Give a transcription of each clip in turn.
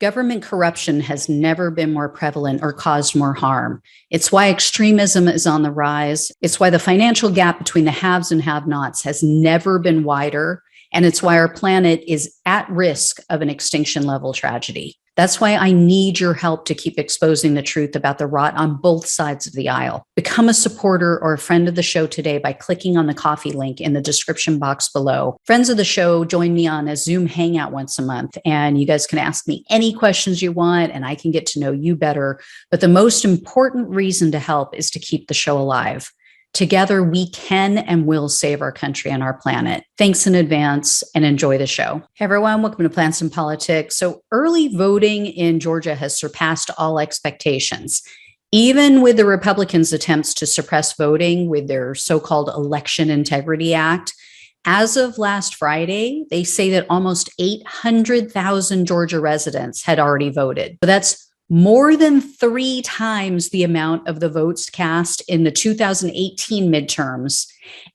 Government corruption has never been more prevalent or caused more harm. It's why extremism is on the rise. It's why the financial gap between the haves and have-nots has never been wider. And it's why our planet is at risk of an extinction level tragedy. That's why I need your help to keep exposing the truth about the rot on both sides of the aisle. Become a supporter or a friend of the show today by clicking on the coffee link in the description box below. Friends of the show join me on a Zoom hangout once a month, and you guys can ask me any questions you want, and I can get to know you better. But the most important reason to help is to keep the show alive. Together, we can and will save our country and our planet. Thanks in advance and enjoy the show. Hey everyone, welcome to Plants and Politics. So early voting in Georgia has surpassed all expectations. Even with the Republicans' attempts to suppress voting with their so-called Election Integrity Act, as of last Friday, they say that almost 800,000 Georgia residents had already voted. So that's more than 3 times the amount of the votes cast in the 2018 midterms.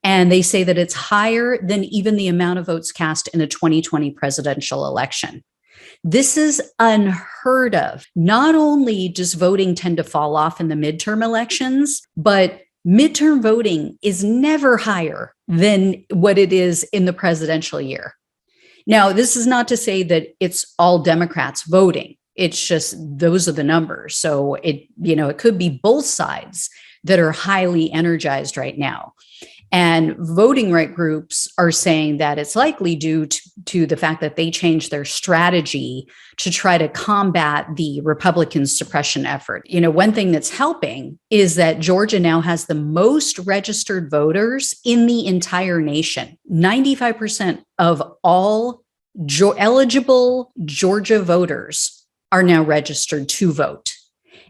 And they say that it's higher than even the amount of votes cast in a 2020 presidential election. This is unheard of. Not only does voting tend to fall off in the midterm elections, but midterm voting is never higher than what it is in the presidential year. Now, this is not to say that it's all Democrats voting. It's just those are the numbers. So it could be both sides that are highly energized right now. And voting right groups are saying that it's likely due to the fact that they changed their strategy to try to combat the Republican suppression effort. One thing that's helping is that Georgia now has the most registered voters in the entire nation. 95% of all eligible Georgia voters are now registered to vote.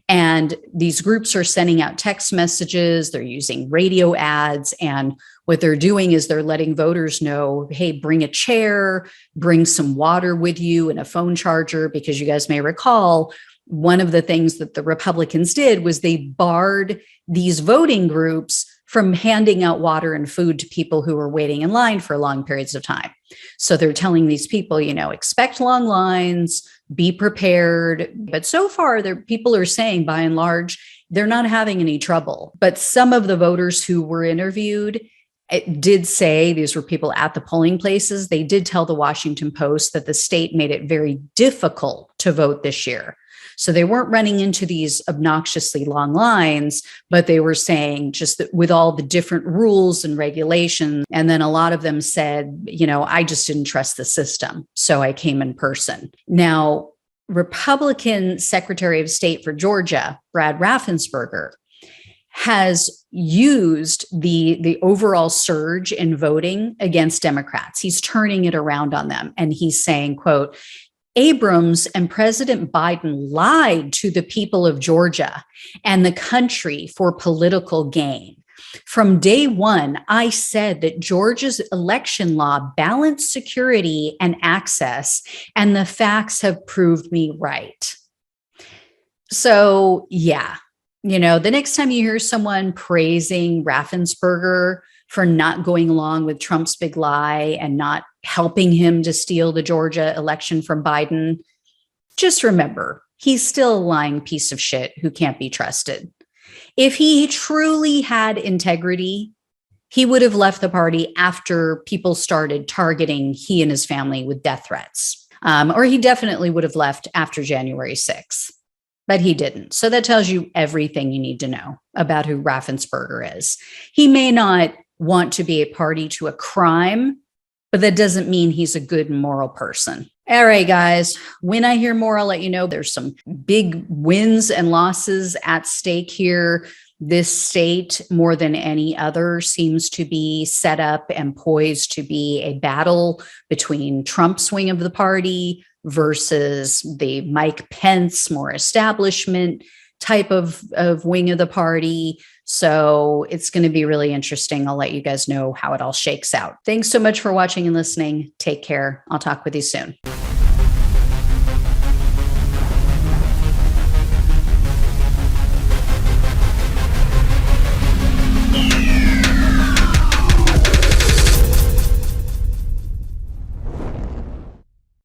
And these groups are sending out text messages, they're using radio ads, and what they're doing is they're letting voters know, hey, bring a chair, bring some water with you and a phone charger, because you guys may recall, one of the things that the Republicans did was they barred these voting groups from handing out water and food to people who were waiting in line for long periods of time. So they're telling these people, expect long lines, be prepared. But so far, people are saying, by and large, they're not having any trouble. But some of the voters who were interviewed did say, these were people at the polling places, they did tell the Washington Post that the state made it very difficult to vote this year. So they weren't running into these obnoxiously long lines, but they were saying just that with all the different rules and regulations. And then a lot of them said, I just didn't trust the system, so I came in person. Now, Republican Secretary of State for Georgia, Brad Raffensperger, has used the overall surge in voting against Democrats. He's turning it around on them. And he's saying, quote, Abrams and President Biden lied to the people of Georgia and the country for political gain. From day one, I said that Georgia's election law balanced security and access, and the facts have proved me right. So, yeah, the next time you hear someone praising Raffensperger for not going along with Trump's big lie and not helping him to steal the Georgia election from Biden, just remember, he's still a lying piece of shit who can't be trusted. If he truly had integrity, he would have left the party after people started targeting he and his family with death threats. Or he definitely would have left after January 6th, but he didn't. So that tells you everything you need to know about who Raffensperger is. He may not want to be a party to a crime, but that doesn't mean he's a good moral person. All right, guys, when I hear more, I'll let you know. There's some big wins and losses at stake here. This state, more than any other, seems to be set up and poised to be a battle between Trump's wing of the party versus the Mike Pence, more establishment type of wing of the party. So it's going to be really interesting. I'll let you guys know how it all shakes out. Thanks so much for watching and listening. Take care. I'll talk with you soon.